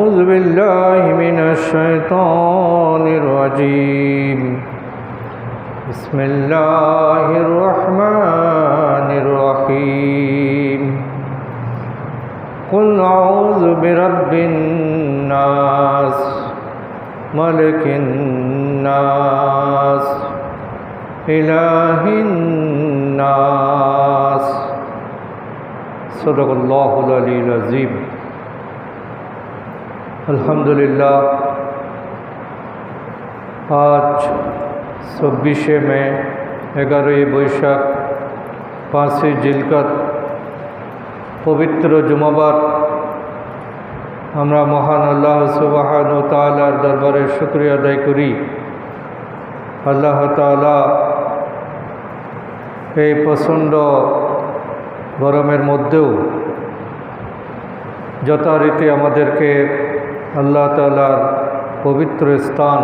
أعوذ بالله من الشيطان الرجيم بسم الله الرحمن الرحيم قل أعوذ برب الناس ملك الناس إله الناس صدق الله العلي العظيم আলহামদুলিল্লাহ আজ 24শে মে 11ই বৈশাখ 5ই জিলকত পবিত্র জুমাবার আমরা মহান আল্লাহ সুবহানাহু ওয়া তাআলার দরবারে শুকরিয়া আদায় করি। আল্লাহ তাআলা এই প্রচণ্ড গরমের মধ্যেও যথারীতি আমাদেরকে আল্লাহ তাআলার পবিত্র স্থান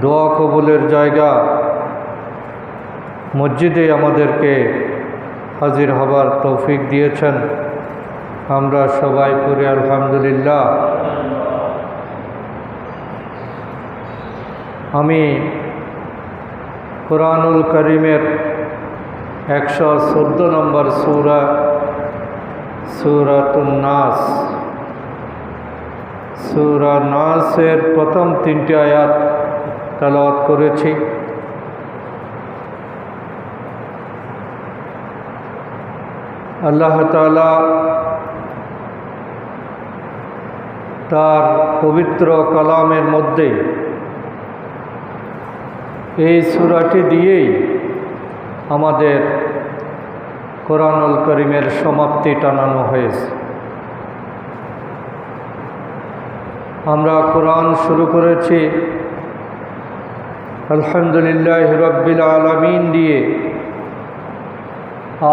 দোয়া কবুলের জায়গা মসজিদে আমাদেরকে হাজির হবার তৌফিক দিয়েছেন। আমরা সবাই পড়ি আলহামদুলিল্লাহ। আমি কুরআনুল কারীমের 114 নম্বর সূরাতুন নাস সূরা নাসের প্রথম 3টি আয়াত তেলাওয়াত করেছি। আল্লাহ তাআলা তার পবিত্র কালামের মধ্যে এই সূরাটি দিয়েই আমাদের কুরআনুল কারীমের সমাপ্তি টানানো হয়েছে। আমরা কোরআন শুরু করেছি আলহামদুলিল্লাহি রাব্বিল আলামিন দিয়ে,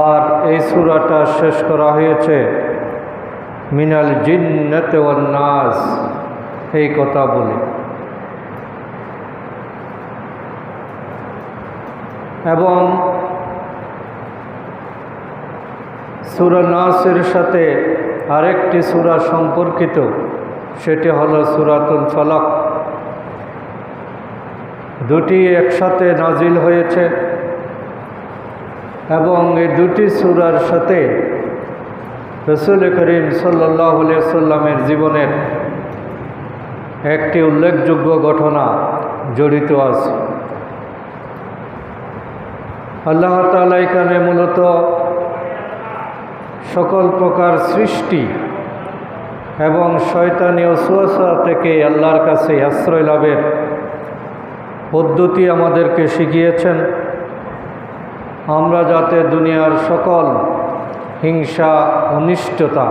আর এই সূরাটা শেষ করা হয়েছে মিনাল জিন্নাতি ওয়ান নাস এই কথা বলে। এবং সূরা নাসের সাথে আরেকটি সূরা সম্পর্কিত, সেটি হলো সূরাতুল ফালাক। দুটি একসাথে নাজিল হয়েছে এবং এই দুটি সূরার সাথে রাসূল করিম সাল্লাল্লাহু আলাইহি সাল্লামের জীবনের একটি উল্লেখযোগ্য ঘটনা জড়িত আছে। আল্লাহ তাআলা এখানে মূলত সকল প্রকার সৃষ্টি এবং শয়তানি ওয়াসওয়াসা থেকে আল্লাহর কাছে আশ্রয় লাভের পদ্ধতি আমাদেরকে শিখিয়েছেন, আমরা যাতে দুনিয়ার সকল হিংসা, অনিষ্টতা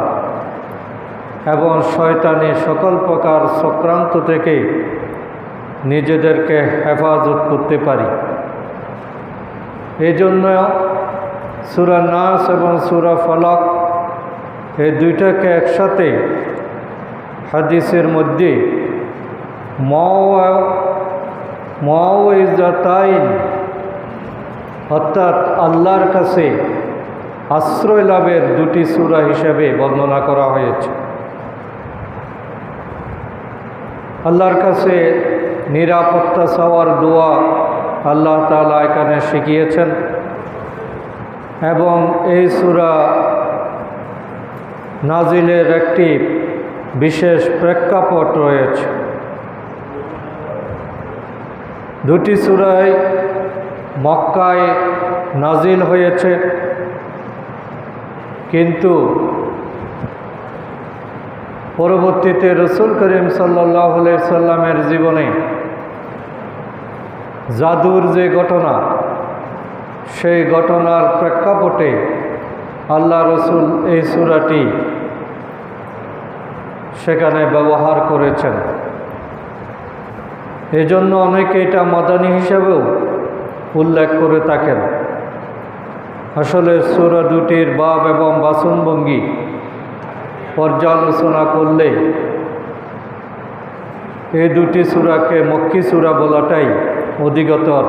এবং শয়তানি সকল প্রকার চক্রান্ত থেকে নিজেদেরকে হেফাজত করতে পারি। এই জন্য সূরা নাস এবং সূরা ফালাক এই দুইটাকে একসাথে হাদিসের মধ্যে মুআউযাতাইন অর্থাৎ আল্লাহর কাছে আশ্রয় লাভের দুটি সূরা হিসেবে বর্ণনা করা হয়েছে। আল্লাহর কাছে নিরাপত্তা চাওয়ার দোয়া আল্লাহ তাআলা এখানে শিখিয়েছেন এবং এই সূরা নাজিলের একটি বিশেষ প্রেক্ষাপট রয়েছে। দুটি সূরাই মক্কায় নাজিল হয়েছে, কিন্তু পরবর্তীতে রাসূল করিম সাল্লাল্লাহু আলাইহি সাল্লামের জীবনে জাদুর যে ঘটনা, সেই ঘটনার প্রেক্ষাপটে আল্লাহ রাসূল এই সূরাটি সেখানে ব্যবহার করেছেন। এজন্য অনেকে এটা মাদানী হিসাবেও উল্লেখ করে থাকেন। আসলে সূরা দুটির বাব এবং বাচনভঙ্গি পর্যালোচনা করলে এই দুটি সূরাকে মক্কি সূরা বলাটাই অধিকতর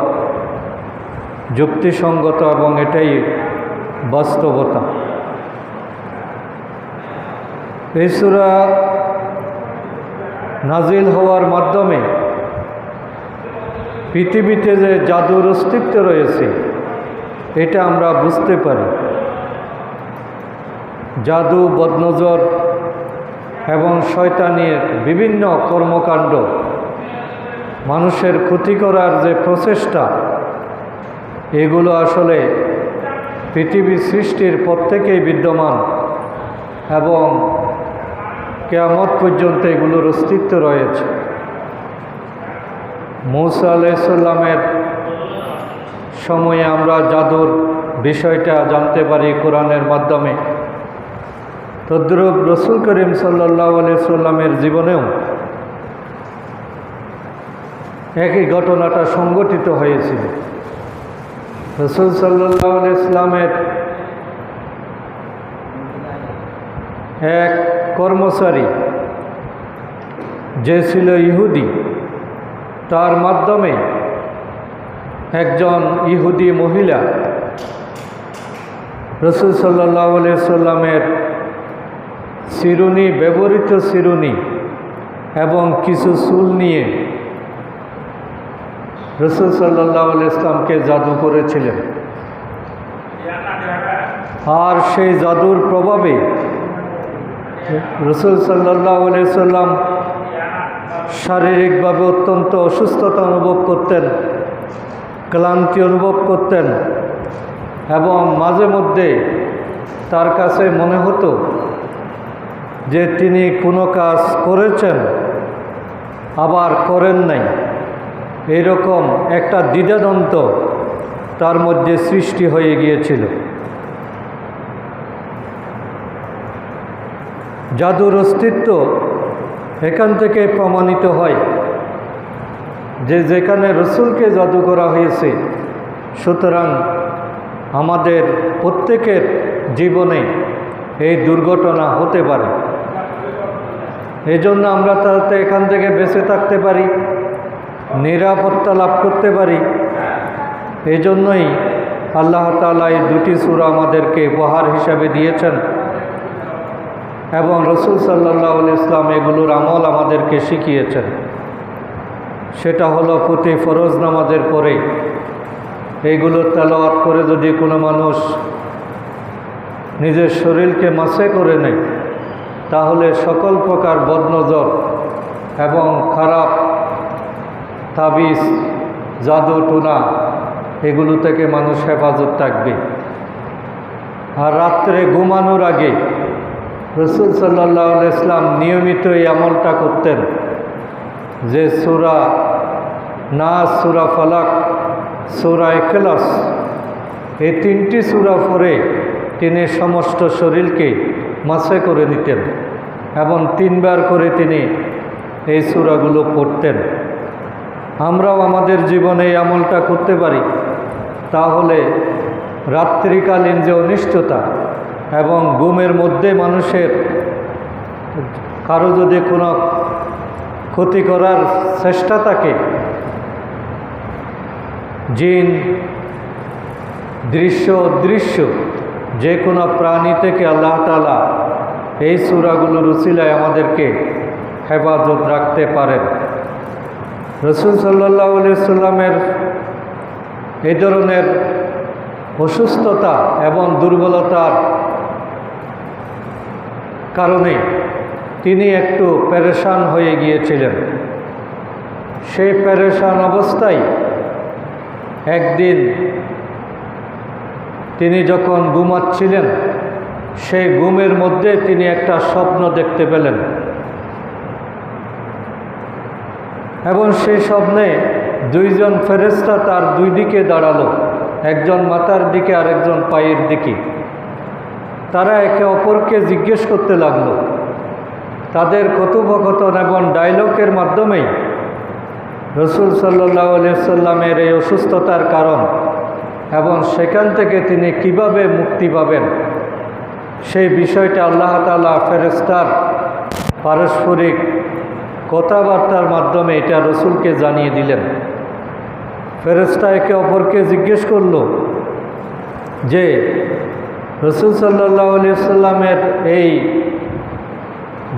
যুক্তিসঙ্গত এবং এটাই বাস্তবতা। এই সূরা নাজিল হওয়ার মাধ্যমে পৃথিবীতে যে জাদুর অস্তিত্ব রয়েছে এটা আমরা বুঝতে পারি। জাদু, বদনজর এবং শয়তানির বিভিন্ন কর্মকাণ্ড, মানুষের ক্ষতি করার যে প্রচেষ্টা, এগুলো আসলে পৃথিবী সৃষ্টির পর থেকেই বিদ্যমান এবং কিয়ামত পর্যন্ত এগুলোর অস্তিত্ব রয়েছে। মূসা আলাইহিস সালামের সময়ে আমরা জাদুর বিষয়টা জানতে পারি কোরআনের মাধ্যমে। তদ্রূপ রসুল করিম সাল্লাল্লাহু আলাইহি সাল্লামের জীবনেও একই ঘটনাটা সংঘটিত হয়েছিল। রসুল সাল্লাল্লাহু আলাইহি সাল্লামের এক কর্মচারী যে ছিল ইহুদি, তার মাধ্যমে একজন ইহুদি মহিলা রসুল সাল্লাল্লাহু আলাইহি সাল্লামের চিরুনি, ব্যবহৃত চিরুনি এবং কিছু চুল নিয়ে রসুল সাল্লাল্লাহু আলাইহি সাল্লামকে জাদু করেছিলেন। আর সেই জাদুর প্রভাবে রসুল সাল্লাল্লাহু আলাইহি সাল্লাম শারীরিকভাবে অত্যন্ত অসুস্থতা অনুভব করতেন, ক্লান্তি অনুভব করতেন এবং মাঝে মধ্যে তার কাছে মনে হতো যে তিনি কোনো কাজ করেছেন আবার করেন নাই, এরকম একটা দ্বিধাদ্বন্দ্ব তার মধ্যে সৃষ্টি হয়ে গিয়েছিল। জাদুর অস্তিত্ব এখান থেকে প্রমাণিত হয় যে যেখানে রসুলকে জাদু করা হয়েছে, সুতরাং আমাদের প্রত্যেকের জীবনে এই দুর্ঘটনা হতে পারে। এই জন্য আমরা তাতে এখান থেকে বেঁচে থাকতে পারি, নিরাপত্তা লাভ করতে পারি। এই জন্যই আল্লাহ তাআলা এই দুটি সূরা আমাদেরকে উপহার হিসাবে দিয়েছেন এবং রসুল সাল্লাল্লাহু আলাইহি সাল্লাম এগুলোর আমল আমাদেরকে শিখিয়েছেন। সেটা হলো প্রতি ফরজ নামাজের পরে এইগুলো তেলাওয়াত করে যদি কোনো মানুষ নিজের শরীরকে মাসে করে নেয়, তাহলে সকল প্রকার বদনজর এবং খারাপ তাবিজ, জাদু টুনা এগুলো থেকে মানুষ হেফাজত থাকবে। আর রাত্রে ঘুমানোর আগে রসুল সাল্লাল্লাহু আলাইহি সাল্লাম নিয়মিত এই আমলটা করতেন যে সূরা নাস, সূরা ফালাক, সূরা ইখলাস, এই তিনটি সূরা পড়ে তিনি সমস্ত শরীরকে মাসে করে নিতেন এবং 3 বার করে তিনি এই সূরাগুলো পড়তেন। আমরাও আমাদের জীবনে এই আমলটা করতে পারি, তাহলে রাত্রিকালীন যে অনিষ্টতা এবং ঘুমের মধ্যে মানুষের কারো যদি কোনো ক্ষতি করার চেষ্টা থাকে, জিন, দৃশ্য অদৃশ্য যে কোনো প্রাণী থেকে আল্লাহ তাআলা এই সূরাগুলোর উসিলায় আমাদেরকে হেফাজত রাখতে পারেন। রসুল সাল্লাল্লাহু আলাইহি সাল্লামের এই ধরনের অসুস্থতা এবং দুর্বলতার কারণে তিনি একটু পেরেশান হয়ে গিয়েছিলেন। সেই পেরেশান অবস্থায় একদিন তিনি যখন ঘুমাচ্ছিলেন, সেই ঘুমের মধ্যে তিনি একটা স্বপ্ন দেখতে পেলেন এবং সেই স্বপ্নে 2 জন ফেরেশতা তার 2 দিকে দাঁড়ালো, একজন মাথার দিকে আর একজন পায়ের দিকে। তারা একে অপরকে জিজ্ঞেস করতে লাগলো। তাদের কথোপকথন এবং ডায়লগের মাধ্যমেই রসুল সাল্লাল্লাহু আলাইহি সাল্লামের এই অসুস্থতার কারণ এবং সেখান থেকে তিনি কিভাবে মুক্তি পাবেন সেই বিষয়টা আল্লাহ তাআলা ফেরেশতার পারস্পরিক কথাবার্তার মাধ্যমে এটা রসুলকে জানিয়ে দিলেন। ফেরেশতা একে অপরকে জিজ্ঞেস করল যে রসুল সাল্লাল্লাহু আলাইহি সাল্লামের এই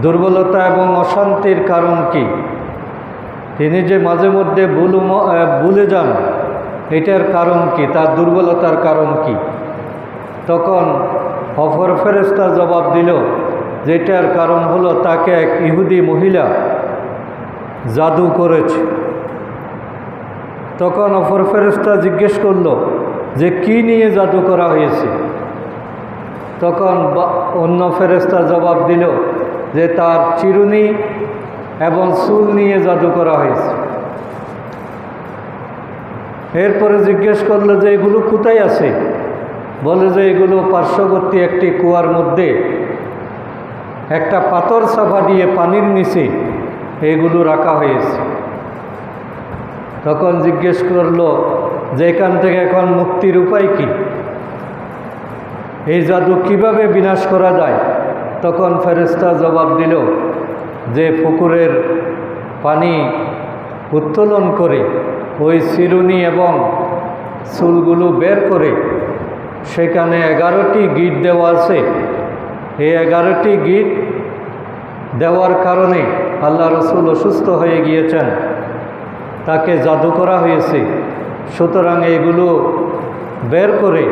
দুর্বলতা এবং অশান্তির কারণ কি, তিনি যে মাঝে মধ্যে ভুলে যান এটার কারণ কি, তার দুর্বলতার কারণ কি? তখন অপর ফেরেশতা জবাব দিল যেটার কারণ হলো তাকে এক ইহুদি মহিলা জাদু করেছে। তখন অপর ফেরেশতা জিজ্ঞেস করল যে কি নিয়ে জাদু করা হয়েছে? তখন অন্য ফেরেশতা জবাব দিল যে তার চিরুনি এবং চুল নিয়ে জাদু করা হয়েছে। এরপরে জিজ্ঞেস করলো যে এগুলো কোথায় আছে? বলে যে এগুলো পার্শ্ববর্তী একটি কুয়ার মধ্যে একটা পাথর চাপা দিয়ে পানির নিচে এগুলো রাখা হয়েছে। তখন জিজ্ঞেস করলো যে এখান থেকে এখন মুক্তির উপায় কি, এই জাদু কিভাবে বিনাশ করা যায়? তখন ফেরেশতা জবাব দিল যে পুকুরের পানি উত্তোলন করে ওই চিরুনি এবং চুলগুলো বের করে সেখানে 11টি গিট দেওয়া আছে। এই 11টি গিট দেওয়ার কারণে আল্লাহ রসুল অসুস্থ হয়ে গিয়েছেন, তাকে জাদু করা হয়েছে। সুতরাং এগুলো বের করে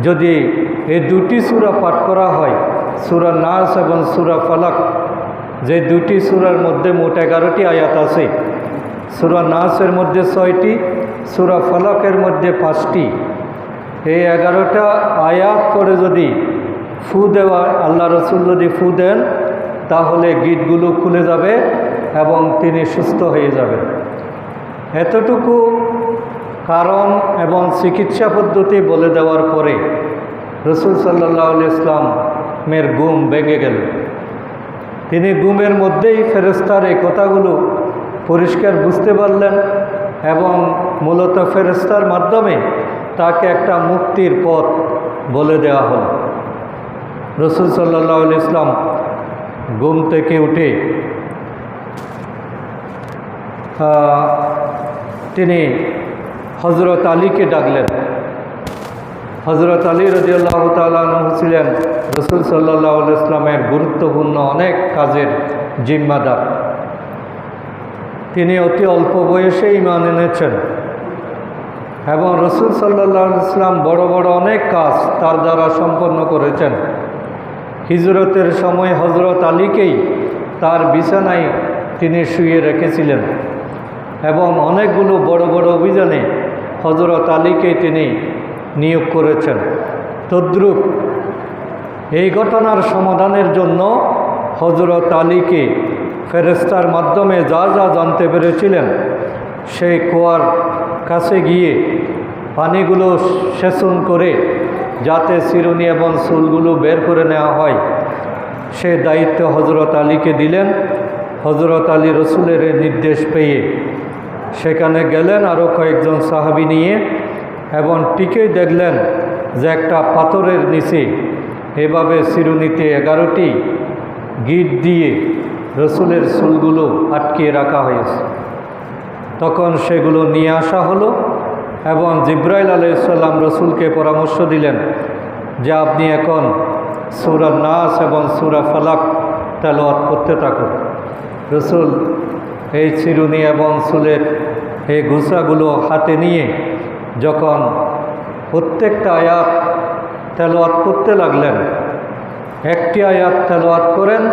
যদি এই দুটি সূরা পাঠ করা হয়, সূরা নাস এবং সূরা ফালাক, যে দুটি সূরার মধ্যে মোট 11টি আয়াত আছে। সূরা নাসের মধ্যে 6টি, সূরা ফালাকের মধ্যে 5টি। এই 11টা আয়াত করে যদি ফু দেওয়া, আল্লাহ রসুল যদি ফু দেন, তাহলে গিটগুলো খুলে যাবে এবং তিনি সুস্থ হয়ে যাবেন। এতটুকু কারণ এবং চিকিৎসা পদ্ধতি বলে দেওয়ার পরে রসুল সাল্লাল্লাহু আলাইহি ইসলামের ঘুম ভেঙে গেল। তিনি ঘুমের মধ্যেই ফেরেশতার এই কথাগুলো পরিষ্কার বুঝতে পারলেন এবং মূলত ফেরেশতার মাধ্যমে তাকে একটা মুক্তির পথ বলে দেওয়া হল। রসুল সাল্লাল্লাহু আলাইহি ইসলাম ঘুম থেকে উঠে তিনি হযরত আলীকে ডাকলেন। হযরত আলী রাদিয়াল্লাহু তাআলা আনহু ছিলেন রসুল সাল্লাল্লাহু আলাইহি ইসলামের গুরুত্বপূর্ণ অনেক কাজের জিম্মাদার। তিনি অতি অল্প বয়সে ঈমান এনেছেন এবং রসুল সাল্লাল্লাহু আলাইহি ইসলাম বড় বড় অনেক কাজ তার দ্বারা সম্পন্ন করেছেন। হিজরতের সময় হযরত আলীকেই তার বিছানায় তিনি শুয়ে রেখেছিলেন এবং অনেকগুলো বড় বড় অভিযানে হযরত আলীকেই তিনি নিয়োগ করেছেন। তদ্রূপ এই ঘটনার সমাধানের জন্য হযরত আলীকে ফেরেশতার মাধ্যমে যা যা জানতে পেরেছিলেন, সেই কুয়ার কাছে গিয়ে পানিগুলো সেচন করে যাতে চিরুনি এবং চুলগুলো বের করে নেওয়া হয়, সে দায়িত্ব হযরত আলীকে দিলেন। হযরত আলী রসুলের নির্দেশ পেয়ে সেখানে গেলেন আরও কয়েকজন সাহাবী নিয়ে এবং টিকেই দেখলেন যে একটা পাথরের নিচে এভাবে চিরুনিতে 11টি গিট দিয়ে রসুলের চুলগুলো আটকিয়ে রাখা হয়েছে। তখন সেগুলো নিয়ে আসা হলো এবং জিব্রাইল আলাইহিস সালাম রসুলকে পরামর্শ দিলেন যে আপনি এখন সূরা নাস এবং সূরা ফালাক তেলাওয়াত করতে থাকুন। রসুল এই চিরুনি এবং চুলের এই গুছাগুলো হাতে নিয়ে যখন প্রত্যেকটা আয়াত তেলাওয়াত করতে লাগলেন, একটি আয়াত তেলাওয়াত করেন,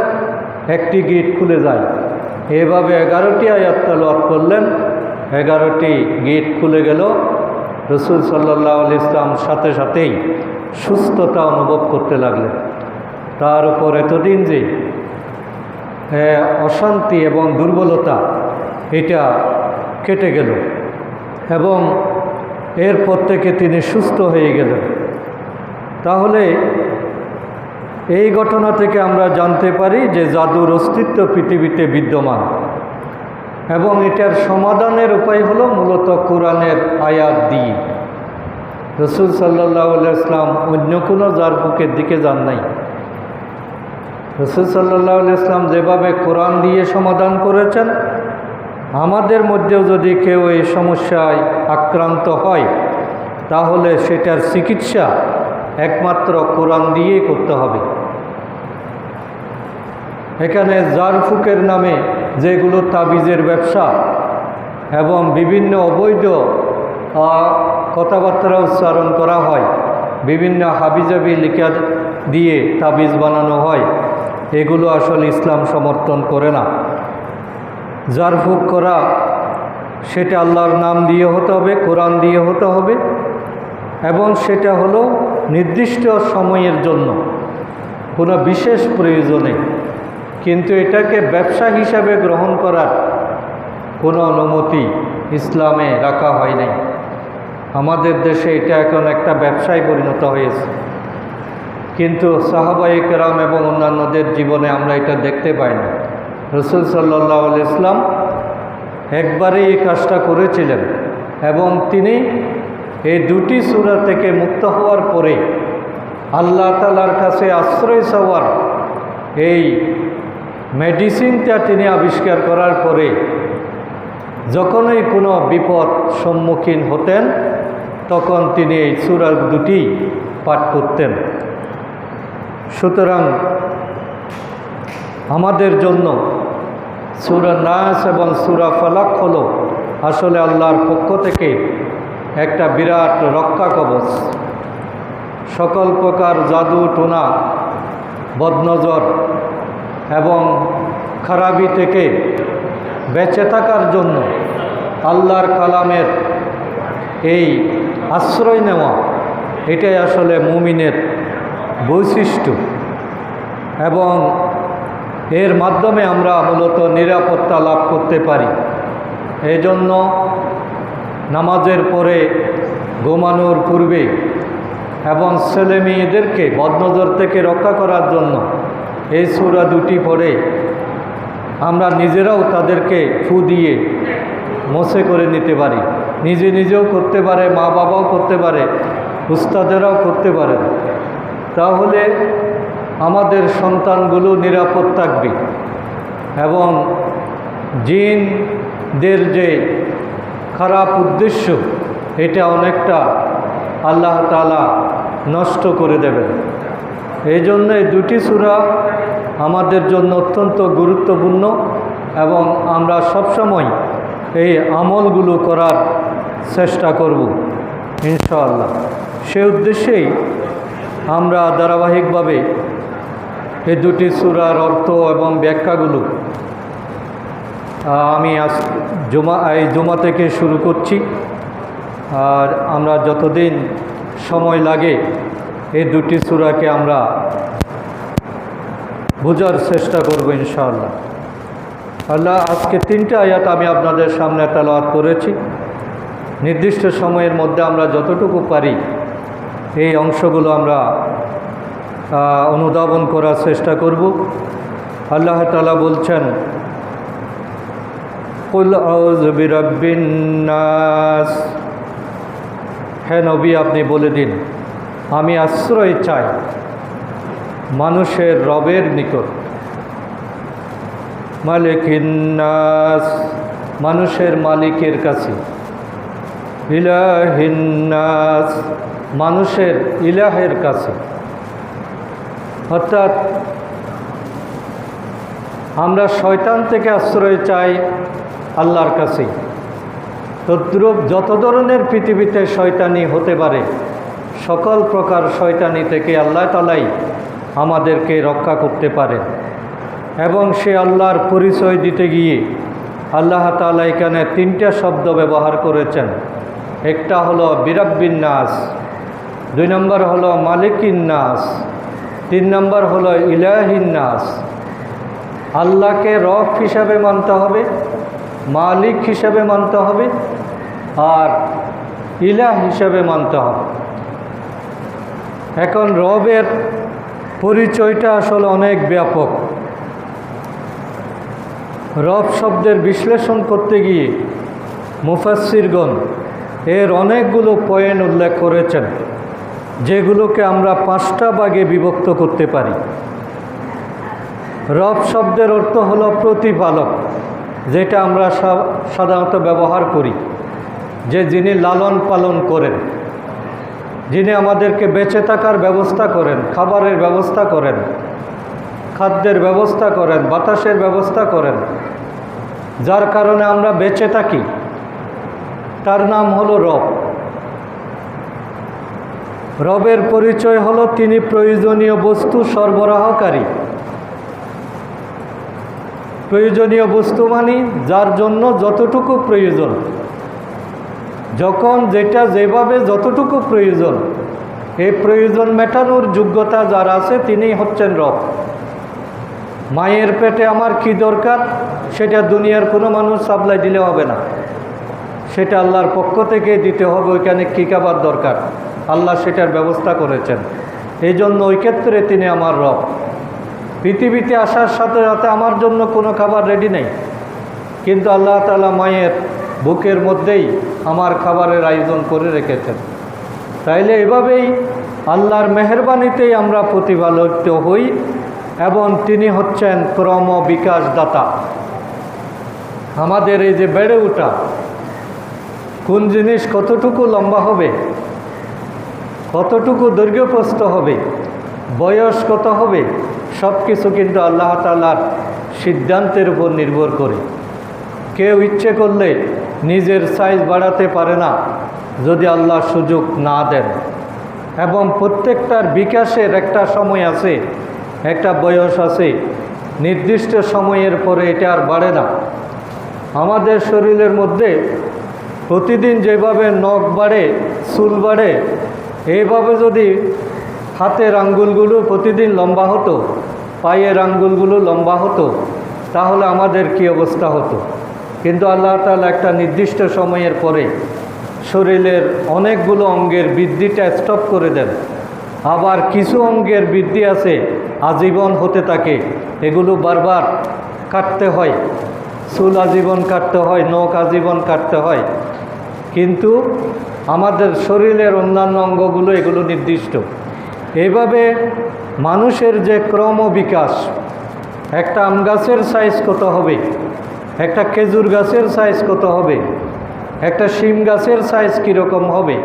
একটি গিট খুলে যায়। এভাবে 11টি আয়াত তেলাওয়াত করলেন, 11টি গিট খুলে গেল। রসুল সাল্লাল্লাহু আলাইহি ইসলাম সাথে সাথেই সুস্থতা অনুভব করতে লাগলেন। তার উপর এতদিন যে অশান্তি এবং দুর্বলতা, এটা কেটে গেল এবং এরপর থেকে তিনি সুস্থ হয়ে গেলেন। তাহলে এই ঘটনা থেকে আমরা জানতে পারি যে জাদুর অস্তিত্ব পৃথিবীতে বিদ্যমান এবং এটার সমাধানের উপায় হলো মূলত কোরআনের আয়াত দিয়ে। রসুল সাল্লাল্লাহু আলাইহি ইসলাম অন্য কোনো জারফুকের দিকে যান নাই। রসুল সাল্লাল্লাহু আলাইহি ইসলাম যেভাবে কোরআন দিয়ে সমাধান করেছেন, আমাদের মধ্যেও যদি কেউ এই সমস্যায় আক্রান্ত হয়, তাহলে সেটার চিকিৎসা একমাত্র কোরআন দিয়েই করতে হবে। এখানে জারফুকের নামে যেগুলো তাবিজের ব্যবসা এবং বিভিন্ন অবৈধ কথাবার্তা উচ্চারণ করা হয়, বিভিন্ন হাবিজাবি লিখা দিয়ে তাবিজ বানানো হয়, এগুলো আসলে ইসলাম সমর্থন করে না। জারফুক করা সেটা আল্লাহর নাম দিয়ে হতে হবে, কোরআন দিয়ে হতে হবে, এবং সেটা হলো নির্দিষ্ট সময়ের জন্য, কোনো বিশেষ প্রয়োজনে। কিন্তু এটাকে ব্যবসা হিসাবে গ্রহণ করার কোনো অনুমতি ইসলামে রাখা হয় নাই। আমাদের দেশে এটা এখন একটা ব্যবসায় পরিণত হয়েছে, কিন্তু সাহাবায়ে কেরাম এবং অন্যান্যদের জীবনে আমরা এটা দেখতে পাই না। রাসূল সাল্লাল্লাহু আলাইহি ওয়াসাল্লাম একবারই এই কাজটা করেছিলেন, এবং তিনি এই দুটি সূরা থেকে মুক্ত হওয়ার পরে আল্লাহ তাআলার কাছে আশ্রয় চাওয়ার এই মেডিসিনটা তিনি আবিষ্কার করার পরে যখনই কোনো বিপদ সম্মুখীন হতেন তখন তিনি এই সূরা দুটি পাঠ করতেন। সুতরাং আমাদের জন্য সূরা নাস এবং সূরা ফালাক হলো আসলে আল্লাহর পক্ষ থেকে একটা বিরাট রক্ষা কবচ। সকল প্রকার জাদু টোনা, বদনজর এবং খারাপি থেকে বেঁচে থাকার জন্য আল্লাহর কালামের এই আশ্রয় নেওয়া, এটাই আসলে মুমিনের বৈশিষ্ট্য, এবং এর মাধ্যমে আমরা মূলত নিরাপত্তা লাভ করতে পারি। এই জন্য নামাজের পরে, ঘুমানোর পূর্বে এবং ছেলে মেয়েদেরকে বদনজর থেকে রক্ষা করার জন্য এই সূরা দুটি পড়ে আমরা নিজেরাও তাদেরকে ফু দিয়ে মোছে করে নিতে পারি। নিজে নিজেও করতে পারে, মা বাবাও করতে পারে, উস্তাদেরাও করতে পারে। তাহলে আমাদের সন্তানগুলো নিরাপদ থাকবে, এবং জিনদের যে খারাপ উদ্দেশ্য এটা অনেকটা আল্লাহ তাআলা নষ্ট করে দেবেন। এই জন্য এই দুটি সূরা আমাদের জন্য অত্যন্ত গুরুত্বপূর্ণ, এবং আমরা সবসময় এই আমলগুলো করার চেষ্টা করব ইনশাআল্লাহ। সে উদ্দেশ্যেই আমরা ধারাবাহিকভাবে এই দুটি সূরার অর্থ এবং ব্যাখ্যাগুলো আমি এই জুমা থেকে শুরু করছি, আর আমরা যতদিন সময় লাগে এই দুটি সূরাকে আমরা বোঝার চেষ্টা করব ইনশাআল্লাহ। আল্লাহ আজকে 3টা আয়াত আমি আপনাদের সামনে তেলাওয়াত করেছি। নির্দিষ্ট সময়ের মধ্যে আমরা যতটুকু পারি এই অংশগুলো আমরা অনুধাবন করার চেষ্টা করব। আল্লাহ তাআলা বলছেন, কুল আউযু বিরাব্বিন নাস, হে নবী আপনি বলে দিন আমি আশ্রয় চাই মানুষের রবের নিকট। মালিকিন নাস, মানুষের মালিকের কাছে। ইলাহিন নাস, মানুষের ইলাহের কাছে। অর্থাৎ আমরা শয়তান থেকে আশ্রয় চাই আল্লাহর কাছে। তদ্রূপ যত ধরনের পৃথিবীতে শয়তানি হতে পারে সকল প্রকার শয়তানি থেকে আল্লাহ তাআলাই আমাদেরকে রক্ষা করতে পারে। এবং সে আল্লাহর পরিচয় দিতে গিয়ে আল্লাহ তাআলা এখানে 3টা শব্দ ব্যবহার করেছেন। একটা হলো বিরাব্বিন নাস, 2 নম্বর হলো মালিকিন নাস, 3 নম্বর হলো ইলাহিন নাস। আল্লাহকে রব হিসাবে মানতে হবে, মালিক হিসাবে মানতে হবে, আর ইলাহ হিসাবে মানতে হবে। এখন রবের পরিচয়টা আসলে অনেক ব্যাপক। রব শব্দের বিশ্লেষণ করতে গিয়ে মুফাসসিরগণ এর অনেকগুলো পয়েন্ট উল্লেখ করেছেন, যেগুলোকে আমরা 5টা ভাগে বিভক্ত করতে পারি। রব শব্দের অর্থ হলো প্রতিপালক, যেটা আমরা সাধারণত ব্যবহার করি, যে যিনি লালন পালন করেন, যিনি আমাদেরকে বেঁচে থাকার ব্যবস্থা করেন, খাবারের ব্যবস্থা করেন, খাদ্যের ব্যবস্থা করেন, বাতাসের ব্যবস্থা করেন, যার কারণে আমরা বেঁচে থাকি, তার নাম হলো রব। রবের পরিচয় হলো তিনি প্রয়োজনীয় বস্তু সরবরাহকারী। প্রয়োজনীয় বস্তু মানে যার জন্য যতটুকু প্রয়োজন, যখন যেটা যেভাবে যতটুকু প্রয়োজন, এই প্রয়োজন মেটানোর যোগ্যতা যার আছে তিনিই হচ্ছেন রব। মায়ের পেটে আমার কি দরকার সেটা দুনিয়ার কোনো মানুষ সাপ্লাই দিলে হবে না, সেটা আল্লাহর পক্ষ থেকে দিতে হবে। ওইখানে কী খাবার দরকার আল্লাহ সেটার ব্যবস্থা করেছেন, এই জন্য ওই ক্ষেত্রে তিনি আমার রব। পৃথিবীতে আসার সাথে সাথে আমার জন্য কোনো খাবার রেডি নেই, কিন্তু আল্লাহ তাআলা মায়ের বুকের মধ্যেই আমার খাবারের আয়োজন করে রেখেছেন। তাইলে এভাবেই আল্লাহর মেহেরবানিতেই আমরা প্রতিপালিত হই, এবং তিনি হচ্ছেন ক্রম বিকাশ দাতা। আমাদের এই যে বেড়ে ওঠা, কোন জিনিস কতটুকু লম্বা হবে, কতটুকু দৈর্ঘ্যপ্রস্থ হবে, বয়স কত হবে, সব কিছু কিন্তু আল্লাহ তাআলার সিদ্ধান্তের উপর নির্ভর করে। কেউ ইচ্ছে করলে নিজের সাইজ বাড়াতে পারে না যদি আল্লাহ সুযোগ না দেন। এবং প্রত্যেকটার বিকাশের একটা সময় আছে, একটা বয়স আছে, নির্দিষ্ট সময়ের পরে এটা আর বাড়ে না। আমাদের শরীরের মধ্যে প্রতিদিন যেভাবে নখ বাড়ে, চুল বাড়ে, এইভাবে যদি হাতের আঙ্গুলগুলো প্রতিদিন লম্বা হতো, পায়ের আঙ্গুলগুলো লম্বা হতো, তাহলে আমাদের কি অবস্থা হতো। কিন্তু আল্লাহ তাআলা একটা নির্দিষ্ট সময়ের পরে শরীরের অনেকগুলো অঙ্গের বৃদ্ধিটা স্টপ করে দেন। আবার কিছু অঙ্গের বৃদ্ধি আছে আজীবন হতে থাকে, এগুলো বারবার কাটতে হয়। চুল আজীবন কাটতে হয়, নখ আজীবন কাটতে হয়, কিন্তু আমাদের শরীরের অন্যান্য অঙ্গগুলো এগুলো নির্দিষ্ট। এইভাবে মানুষের যে ক্রম বিকাশ, একটা আম গাছের সাইজ কত হবে, একটা খেজুর গাছের সাইজ কত হবে, একটা শিম গাছের সাইজ কীরকম হবে,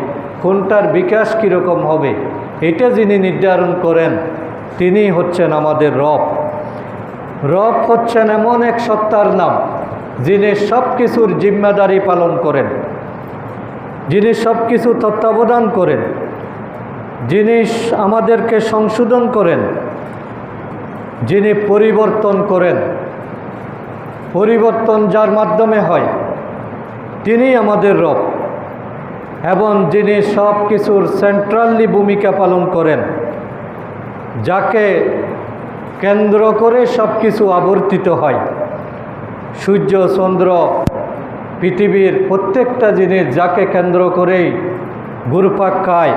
কোনটার বিকাশ কীরকম হবে, এটা যিনি নির্ধারণ করেন তিনি হচ্ছেন আমাদের রব। রব হচ্ছেন এমন এক সত্তার নাম যিনি সব কিছুর জিম্মাদারি পালন করেন, যিনি সব কিছু তত্ত্বাবধান করেন, যিনি আমাদেরকে সংশোধন করেন, যিনি পরিবর্তন করেন। পরিবর্তন যার মাধ্যমে হয় তিনি আমাদের রব, এবং যিনি সব কিছুর সেন্ট্রালি ভূমিকা পালন করেন, যাকে কেন্দ্র করে সব কিছু আবর্তিত হয়। সূর্য, চন্দ্র, পৃথিবীর প্রত্যেকটা জিনিস যাকে কেন্দ্র করেই ঘুরপাক খায়,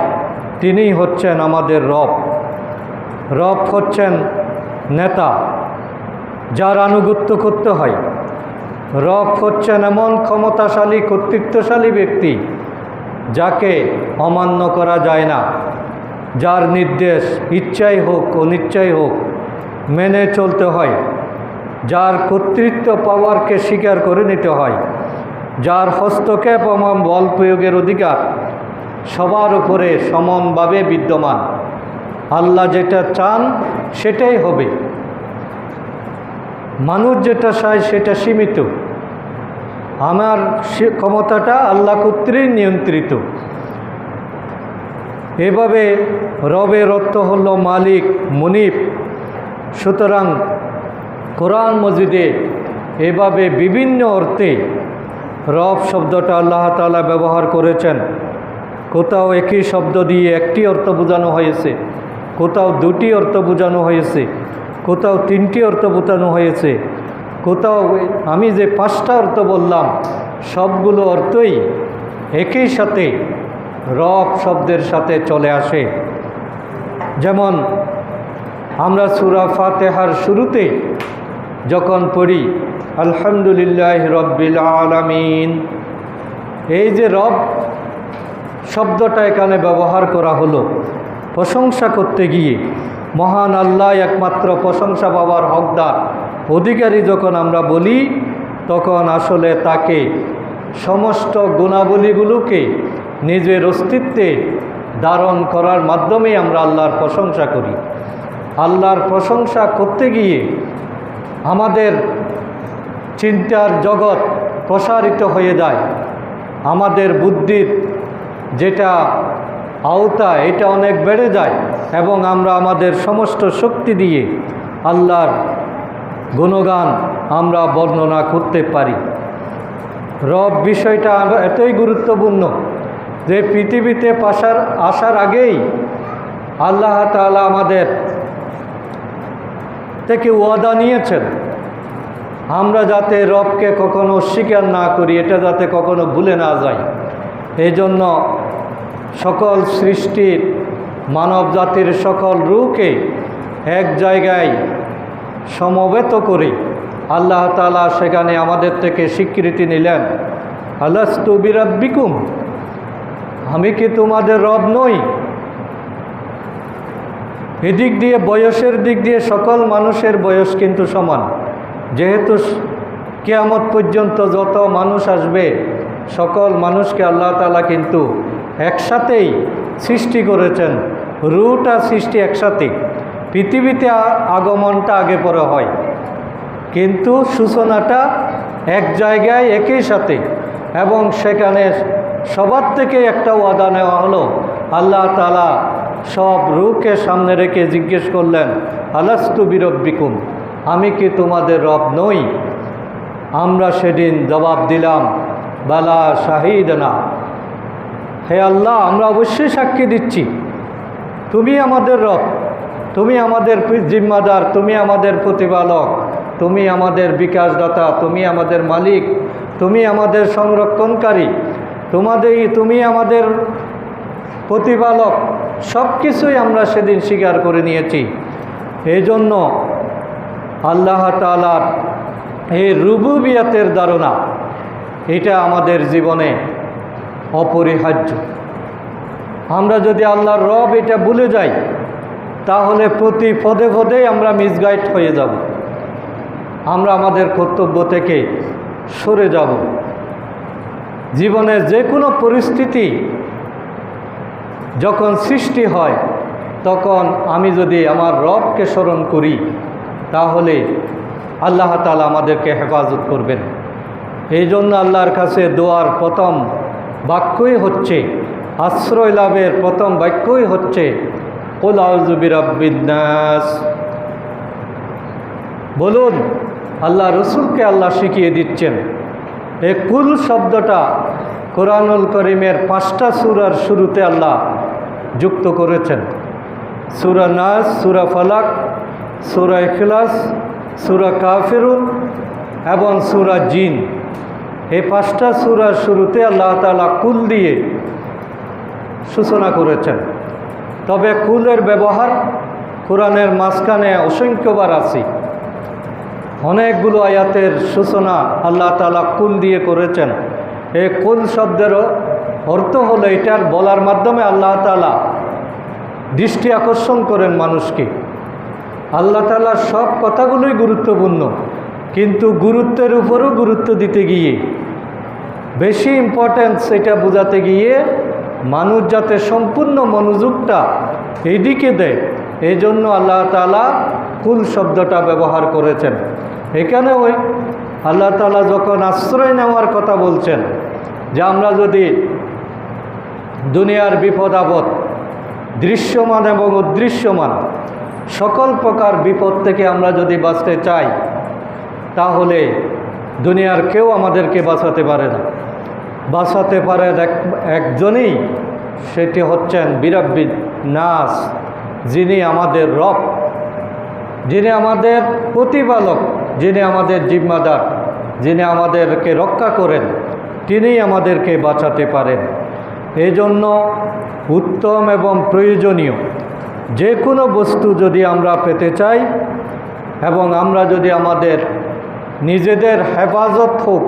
তিনিই হচ্ছেন আমাদের রব। রব হচ্ছেন নেতা, যার আনুগত্য করতে হয়। রব হচ্ছেন এমন ক্ষমতাশালী, কর্তৃত্বশালী ব্যক্তি যাকে অমান্য করা যায় না, যার নির্দেশ ইচ্ছাই হোক অনিচ্ছাই হোক মেনে চলতে হয়, যার কর্তৃত্ব পাওয়ারকে স্বীকার করে নিতে হয়, যার হস্তক্ষেপ এবং বল প্রয়োগের অধিকার সবার উপরে সমানভাবে বিদ্যমান। আল্লাহ যেটা চান সেটাই হবে, মানুষ যেটা চায় সেটা সীমিত। আমার ক্ষমতাটা আল্লাহ কর্তৃক নিয়ন্ত্রিত। এভাবে রবের অর্থ হল মালিক, মুনিব। সুতরাং কোরআন মজিদে এভাবে বিভিন্ন অর্থে রব শব্দটা আল্লাহ তাআলা ব্যবহার করেছেন। কোথাও একই শব্দ দিয়ে একটি অর্থ বোঝানো হয়েছে, কোথাও দুটি অর্থ বোঝানো হয়েছে, কোথাও তিনটি অর্থ বোঝানো হয়েছে, কোথাও আমি যে 5টা অর্থ বললাম সবগুলো অর্থই একই সাথে রব শব্দের সাথে চলে আসে। যেমন আমরা সূরা ফাতিহার শুরুতে যখন পড়ি আলহামদুলিল্লাহ রব্বিল আলামিন, এই যে রব শব্দটা এখানে ব্যবহার করা হলো প্রশংসা করতে গিয়ে। মহান আল্লাহ একমাত্র প্রশংসা পাওয়ার হকদার, অধিকারী যখন আমরা বলি, তখন আসলে তাকে সমস্ত গুণাবলীগুলোকে নিজের অস্তিত্বে ধারণ করার মাধ্যমে আমরা আল্লাহর প্রশংসা করি। আল্লাহর প্রশংসা করতে গিয়ে আমাদের চিন্তার জগৎ প্রসারিত হয়ে যায়, আমাদের বুদ্ধির যেটা আওতা এটা অনেক বেড়ে যায় এবং আমরা আমাদের সমস্ত শক্তি দিয়ে আল্লাহর গুণগান আমরা বর্ণনা করতে পারি। রব বিষয়টা এতই গুরুত্বপূর্ণ যে পৃথিবীতে আসার আগেই আল্লাহ তাআলা আমাদের থেকে ওয়াদা নিয়েছেন আমরা যাতে রবকে কখনো অস্বীকার না করি, এটা যাতে কখনো ভুলে না যাই। এই জন্য সকল সৃষ্টির মানব জাতির সকল রূহকে এক জায়গায় সমবেত করে আল্লাহ তাআলা সেখানে আমাদের থেকে স্বীকৃতি নিলেন, আলাস্তু বিরাব্বিকুম, আমি কি তোমাদের রব নই? এদিক দিয়ে বয়সের দিক দিয়ে সকল মানুষের বয়স কিন্তু সমান, যেহেতু কিয়ামত পর্যন্ত যত মানুষ আসবে সকল মানুষকে আল্লাহ তাআলা কিন্তু একসাথেই সৃষ্টি করেছেন। রূহটা সৃষ্টি একসাথে, পৃথিবীতে আগমনটা আগে পরে হয়, কিন্তু সূচনাটা এক জায়গায় একই সাথে। এবং সেখানে সবার থেকে একটা ওয়াদা নেওয়া হলো, আল্লাহ তাআলা সব রূহকে সামনে রেখে জিজ্ঞেস করলেন, আলাস্তু বিরব্বিকুম, আমি কি তোমাদের রব নই? আমরা সেদিন জবাব দিলাম, বালা শাহিদনা, হে আল্লাহ আমরা অবশ্যই সাক্ষী দিচ্ছি তুমি আমাদের রব, তুমি আমাদের জিম্মাদার, তুমি আমাদের প্রতিপালক, তুমি আমাদের বিকাশদাতা, তুমি আমাদের মালিক, তুমি আমাদের সংরক্ষণকারী, তুমি আমাদের প্রতিপালক। সব কিছুই আমরা সেদিন স্বীকার করে নিয়েছি। এই জন্য আল্লাহ তাআলার এই রুবুবিয়াতের ধারণা এটা আমাদের জীবনে অপরিহার্য। আমরা যদি আল্লাহর রব এটা ভুলে যাই তাহলে প্রতি পদে পদেই আমরা মিসগাইড হয়ে যাব, আমরা আমাদের কর্তব্য থেকে সরে যাব। জীবনের যে কোনো পরিস্থিতি যখন সৃষ্টি হয় তখন আমি যদি আমার রবকে স্মরণ করি তাহলে আল্লাহ তাআলা আমাদেরকে হেফাজত করবেন। এই জন্য আল্লাহর কাছে দোয়ার প্রথম বাক্যই হচ্ছে, আশ্রয় লাভের প্রথম বাক্যই হচ্ছে কুল আউযু বিরাব্বিন নাস। বলুন, আল্লাহ রসুলকে আল্লাহ শিখিয়ে দিচ্ছেন। এই কুল শব্দটা কোরআনুল করিমের 5টা সূরার শুরুতে আল্লাহ যুক্ত করেছেন। সূরা নাস, সূরা ফালাক, সূরা ইখলাস, সূরা কাফিরুন এবং সূরা জিন। এই 5টা সূরার শুরুতে আল্লাহ তাআলা কুল দিয়ে সূচনা করেছেন। তবে কুলের ব্যবহার কোরআনের মাঝখানে অসংখ্যবার আছে। অনেকগুলো আয়াতের সূচনা আল্লাহ তাআলা কুল দিয়ে করেছেন। এই কুল শব্দের অর্থ হলো এটার বলার মাধ্যমে আল্লাহ তাআলা দৃষ্টি আকর্ষণ করেন মানুষকে। আল্লাহ তাআলার সব কথাগুলোই গুরুত্বপূর্ণ, কিন্তু গুরুত্বের উপরও গুরুত্ব দিতে গিয়ে, বেশি ইম্পর্টেন্স এটা বোঝাতে গিয়ে মানুষ যাতে সম্পূর্ণ মনোযোগটা এইদিকে দেয়, এই জন্য আল্লাহ তাআলা কুল শব্দটা ব্যবহার করেছেন। এখানে ওই আল্লাহ তাআলা যখন আশ্রয় নেওয়ার কথা বলছেন যে আমরা যদি দুনিয়ার বিপদ আপদ দৃশ্যমান এবং অদৃশ্যমান সকল প্রকার বিপদ থেকে আমরা যদি বাঁচতে চাই তাহলে দুনিয়ার কেউ আমাদেরকে বাঁচাতে পারে না। বাঁচাতে পারে একজনই, সেটি হচ্ছেন বিরাব্বিন নাস, যিনি আমাদের রব, যিনি আমাদের প্রতিপালক, যিনি আমাদের জিম্মাদার, যিনি আমাদেরকে রক্ষা করেন, তিনিই আমাদেরকে বাঁচাতে পারেন। এই জন্য উত্তম এবং প্রয়োজনীয় যে কোনো বস্তু যদি আমরা পেতে চাই এবং আমরা যদি আমাদের নিজেদের হেফাজত হোক,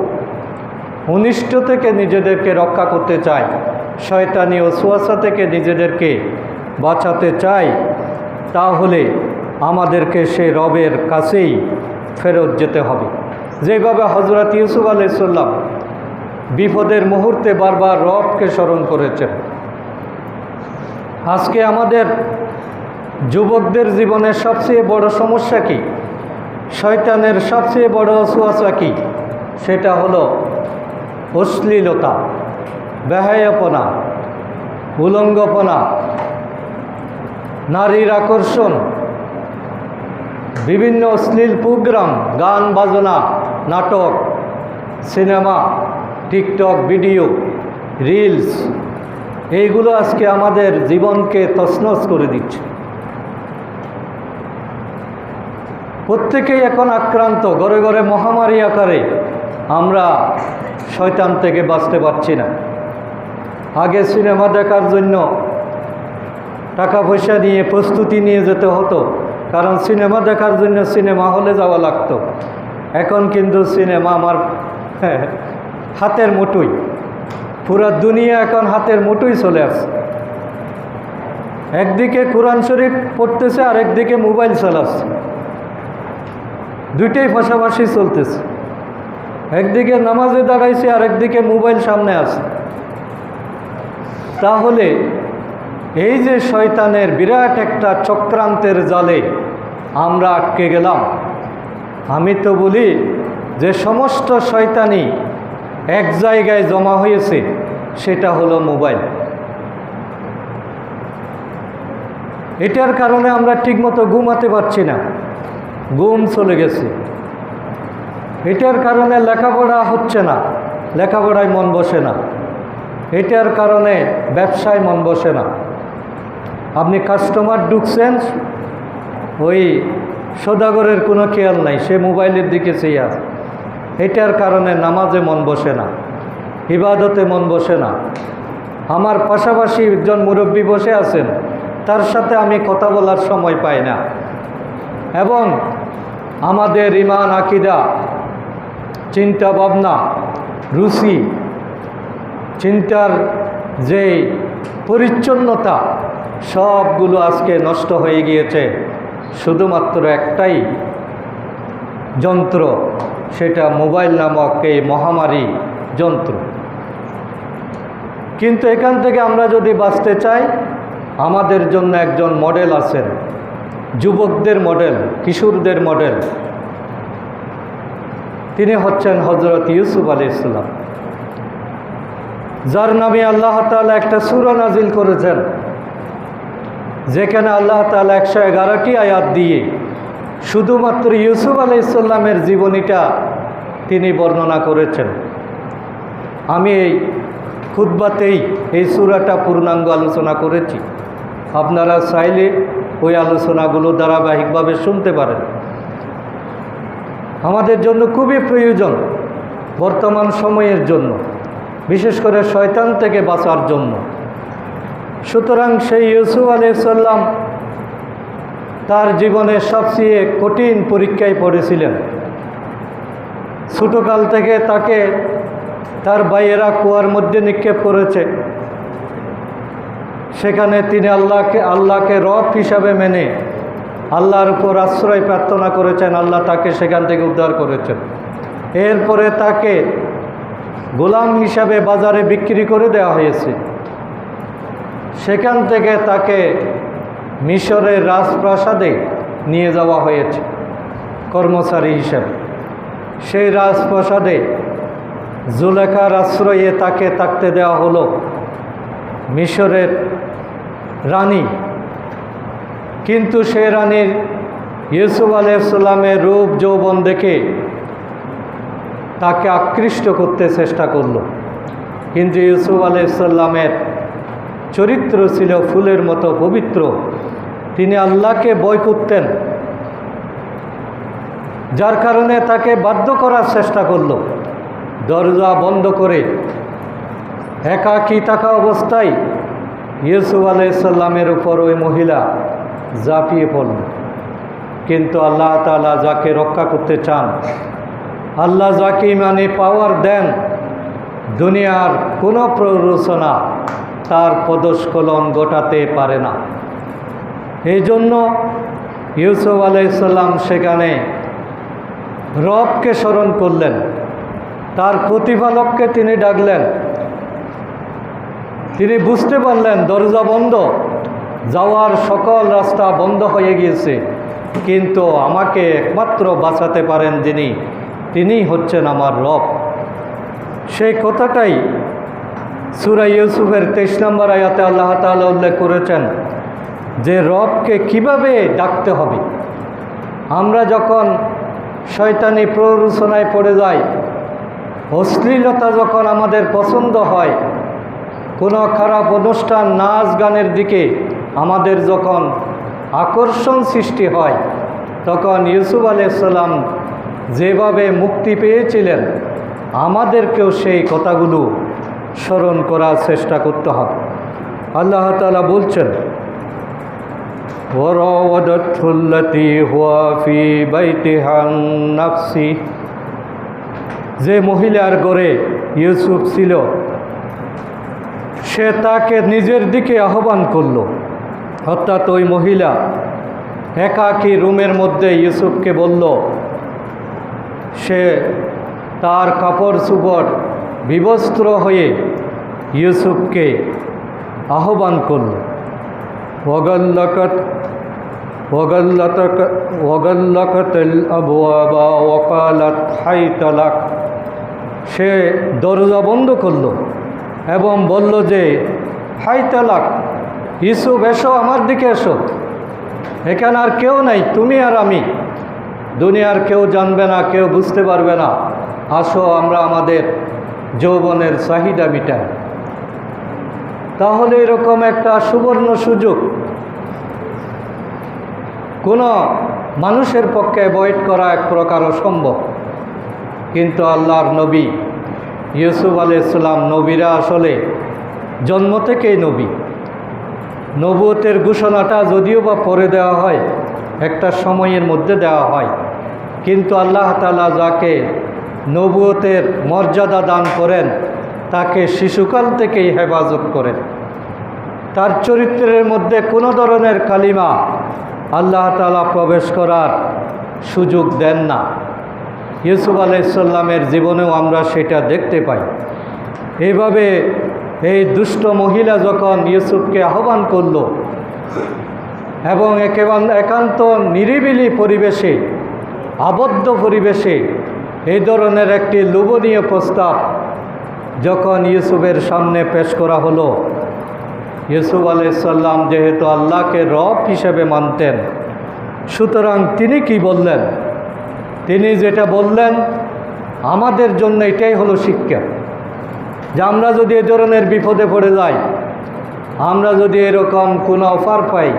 অনিষ্ট থেকে নিজেদেরকে রক্ষা করতে চাই, শয়তানি ওয়াসওয়াসা থেকে নিজেদেরকে বাঁচাতে চাই, তাহলে আমাদেরকে সেই রবের কাছেই ফেরত যেতে হবে। যেভাবে হযরত ইউসুফ আলাইহিস সালাম বিপদের মুহূর্তে বারবার রবকে স্মরণ করেছেন, আজকে আমাদের যুবকদের জীবনের সবচেয়ে বড় সমস্যা কি, শয়তানের সবচেয়ে বড় ওয়াসওয়াসা কি? সেটা হলো অশ্লীলতা, বেহায়াপনা, উলঙ্গপনা, নারীর আকর্ষণ, বিভিন্ন অশ্লীল প্রোগ্রাম, গান বাজনা, নাটক, সিনেমা, টিকটক ভিডিও, রিলস, এইগুলো আজকে আমাদের জীবনকে তছনছ করে দিচ্ছে। প্রত্যেকেই এখন আক্রান্ত, ঘরে ঘরে মহামারী আকারে। আমরা শয়তান থেকে বাঁচতে পারছি না। আগে সিনেমা দেখার জন্য টাকা পয়সা নিয়ে প্রস্তুতি নিয়ে যেতে হতো, কারণ সিনেমা দেখার জন্য সিনেমা হলে যাওয়া লাগতো। এখন কিন্তু সিনেমা আমার হাতের মুঠোয়, পুরা দুনিয়া এখন হাতের মুঠোয় চলে আসছে। একদিকে কোরআন শরীফ পড়তেছে, আর একদিকে মোবাইল চালাচ্ছে, দুইটাই পাশাপাশি চলতেছে। একদিকে নামাজে দাঁড়াইছে, আর একদিকে মোবাইল সামনে আছে। তাহলে এই যে শয়তানের বিরাট একটা চক্রান্তের জালে আমরা আটকে গেলাম। আমি তো বলি যে সমস্ত শয়তানি এক জায়গায় জমা হয়েছে, সেটা হলো মোবাইল। এটার কারণে আমরা ঠিকমতো ঘুমাতে পারছি না, ঘুম চলে গেছে। এটার কারণে লেখাপড়া হচ্ছে না, লেখাপড়ায় মন বসে না। এটার কারণে ব্যবসায় মন বসে না। আপনি কাস্টমার ঢুকছেন, ওই সদাগরের কোনো খেয়াল নাই, সে মোবাইলের দিকে চেয়ে আছে। এটার কারণে নামাজে মন বসে না, ইবাদতে মন বসে না। আমার পাশাপাশি একজন মুরব্বী বসে আছেন, তার সাথে আমি কথা বলার সময় পাই না। এবং আমাদের ঈমান, আকীদা, চিন্তা ভাবনা, রুচি, চিন্তার যে পরিচ্ছন্নতা, সবগুলো আজকে নষ্ট হয়ে গিয়েছে শুধুমাত্র একটাই যন্ত্র, সেটা মোবাইল নামক এই মহামারী যন্ত্র। কিন্তু এখান থেকে আমরা যদি বাঁচতে চাই, আমাদের জন্য একজন মডেল আছেন, যুবকদের মডেল, কিশোরদের মডেল। তিনি হচ্ছেন হযরত ইউসুফ আলাইহিস সালাম, যার নামে আল্লাহ তাআলা একটা সূরা নাজিল করেছেন, যেখানে আল্লাহ তাআলা 111টি আয়াত দিয়ে শুধুমাত্র ইউসুফ আলাইহিস সালামের জীবনীটা তিনি বর্ণনা করেছেন। আমি এই খুতবাতেই এই সূরাটা পূর্ণাঙ্গ আলোচনা করেছি। আপনারা চাইলে ওই আলোচনাগুলো ধারাবাহিকভাবে শুনতে পারেন। আমাদের জন্য খুবই প্রয়োজন, বর্তমান সময়ের জন্য, বিশেষ করে শয়তান থেকে বাঁচার জন্য। সুতরাং সেই ইউসুফ আলাইহিস সালাম তার জীবনের সবচেয়ে কঠিন পরীক্ষায় পড়েছিলেন। ছোটকাল থেকে তাকে তার ভাইয়েরা কুয়ার মধ্যে নিক্ষেপ করেছে। সেখানে তিনি আল্লাহকে রব হিসাবে মেনে আল্লাহর উপর আশ্রয় প্রার্থনা করেছেন। আল্লাহ তাকে সেখান থেকে উদ্ধার করেছেন। এরপরে তাকে গোলাম হিসাবে বাজারে বিক্রি করে দেওয়া হয়েছে। সেখান থেকে তাকে মিশরের রাজপ্রাসাদে নিয়ে যাওয়া হয়েছে কর্মচারী হিসেবে। সেই রাজপ্রাসাদে জুলেখার আশ্রয়ে তাকে থাকতে দেওয়া হলো মিশরের রানী। কিন্তু সে রানীর ইউসুফ আলাইহিস সালামের রূপ যৌবন দেখে তাকে আকৃষ্ট করতে চেষ্টা করল। কিন্তু ইউসুফ আলাইহিস সালামের চরিত্র ছিল ফুলের মতো পবিত্র। তিনি আল্লাহকে ভয় করতেন, যার কারণে তাকে বাধ্য করার চেষ্টা করল। দরজা বন্ধ করে একাকী থাকা অবস্থায় ইউসুফ আলাইহিস সালামের উপর ওই মহিলা ঝাঁপিয়ে পড়ল। কিন্তু আল্লাহ তাআলা যাকে রক্ষা করতে চান, আল্লাহ যাকে ইমানে পাওয়ার দেন, দুনিয়ার কোনো প্ররোচনা তার পদস্খলন ঘটাতে পারে না। এই জন্য ইউসুফ আলাইহিস সালাম সেখানে রবকে স্মরণ করলেন, তার প্রতিপালককে তিনি ডাকলেন। তিনি বুঝতে পারলেন দরজা বন্ধ, যাওয়ার সকল রাস্তা বন্ধ হয়ে গিয়েছে, কিন্তু আমাকে একমাত্র বাঁচাতে পারেন যিনি, তিনিই হচ্ছেন আমার রব। সেই কথাটাই সূরা ইউসুফের 23 নম্বর আয়াতে আল্লাহ তাআলা উল্লেখ করেছেন যে রবকে কিভাবে ডাকতে হবে। আমরা যখন শয়তানি প্ররোচনায় পড়ে যাই, অশ্লীলতা যখন আমাদের পছন্দ হয়, কোনো খারাপ অনুষ্ঠান নাচ গানের দিকে আমাদের যখন আকর্ষণ সৃষ্টি হয়, তখন ইউসুফ আলাইহিস সালাম যেভাবে মুক্তি পেয়েছিলেন, আমাদেরকেও সেই কথাগুলো স্মরণ করার চেষ্টা করতে হবে। আল্লাহ তাআলা বলছেন, وراودته التي هو في بيتها عن نفسه, যে মহিলার ঘরে ইউসুফ ছিল সে তাকে নিজের দিকে আহ্বান করল। অর্থাৎ ওই মহিলা একাকী রুমের মধ্যে ইউসুফকে বলল, সে তার কাপড় চোপড় বিবস্ত্র হয়ে ইউসুফকে আহ্বান করল। ওয়াগাল্লাকাতিল আবওয়াবা ওয়াকালাত হাইতা লাক, সে দরজা বন্ধ করল এবং বলল যে হাইতা লাক, ইউসুফ এসো, আমার দিকে এসো, এখানে আর কেউ নাই, তুমি আর আমি, দুনিয়ার কেউ জানবে না, কেউ বুঝতে পারবে না, আসো আমরা আমাদের যৌবনের চাহিদা মিটাই। তাহলে এরকম একটা সুবর্ণ সুযোগ কোনো মানুষের পক্ষে অ্যাভয়েড করা এক প্রকার অসম্ভব। কিন্তু আল্লাহর নবী ইউসুফ আলাইহিস সালাম, নবীরা আসলে জন্ম থেকেই নবী। নবুয়তের ঘোষণাটা যদিও বা পরে দেওয়া হয়, একটা সময়ের মধ্যে দেওয়া হয়, কিন্তু আল্লাহ তাআলা যাকে নবুয়তের মর্যাদা দান করেন তাকে শিশুকাল থেকেই হেফাজত করেন। তার চরিত্রের মধ্যে কোনো ধরনের কালিমা আল্লাহ তাআলা প্রবেশ করার সুযোগ দেন না। ইউসুফ আলাইহিস সালামের জীবনেও আমরা সেটা দেখতে পাই। এইভাবে এই দুষ্ট মহিলা যখন ইউসুফকে আহ্বান করল এবং একান্ত নিরিবিলি পরিবেশে, আবদ্ধ পরিবেশে এই ধরনের একটি লোভনীয় প্রস্তাব যখন ইউসুফের সামনে পেশ করা হলো, ইউসুফ আলাইহিস সালাম যেহেতু আল্লাহকে রব হিসেবে মানতেন, সুতরাং তিনি কি বললেন? তিনি যেটা বললেন আমাদের জন্য এটাই হলো শিক্ষা, যে আমরা যদি এ ধরনের বিপদে পড়ে যাই, আমরা যদি এরকম কোনো অফার পাই,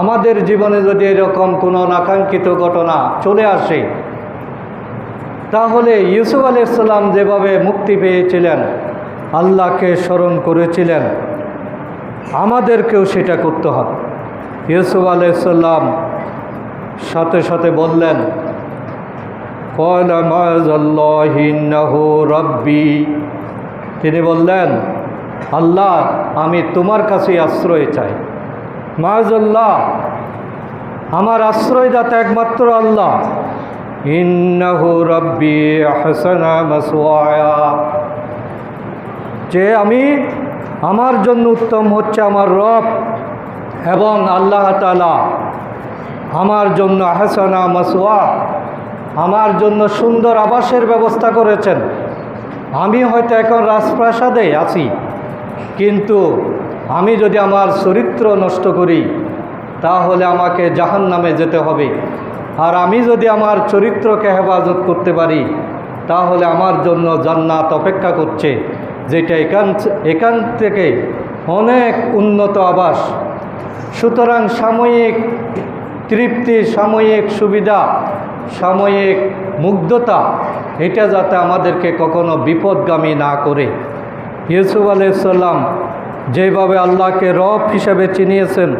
আমাদের জীবনে যদি এরকম কোনো অনাকাঙ্ক্ষিত ঘটনা চলে আসে, তাহলে ইউসুফ আলাইহিস সালাম যেভাবে মুক্তি পেয়েছিলেন, আল্লাহকে স্মরণ করেছিলেন, আমাদেরকেও সেটা করতে হবে। ইউসুফ আলাইহিস সালাম সাথে সাথে বললেন, ক্বালা মাআযাল্লাহি ইন্নাহু রাব্বি, তিনি বললেন, আল্লাহ আমি তোমার কাছেই আশ্রয় চাই। মাআযাল্লাহ, আমার আশ্রয়দাতা একমাত্র আল্লাহ। ইন্নাহু রাব্বি আহসানা মাসওয়ায়া, যে আমার জন্য উত্তম হচ্ছে আমার রব, এবং আল্লাহ তাআলা আমার জন্য আহসানা মাসওয়া, আমার জন্য সুন্দর আবাসের ব্যবস্থা করেছেন। আমি হয়তো এখন রাজপ্রাসাদে আছি, কিন্তু আমি যদি আমার চরিত্র নষ্ট করি তাহলে আমাকে জাহান্নামে যেতে হবে। আর আমি যদি আমার চরিত্রকে হেফাজত করতে পারি তাহলে আমার জন্য জান্নাত অপেক্ষা করছে, যেটা এখান থেকে অনেক উন্নত আবাস। সুতরাং সাময়িক তৃপ্তি, সাময়িক সুবিধা, সাময়িক মুগ্ধতা, এটা যাতে আমাদেরকে কখনো বিপদগামী না করে। ইউসুফ আলাইহিস সালাম যেভাবে আল্লাহকে রব হিসেবে চিনিয়েছেন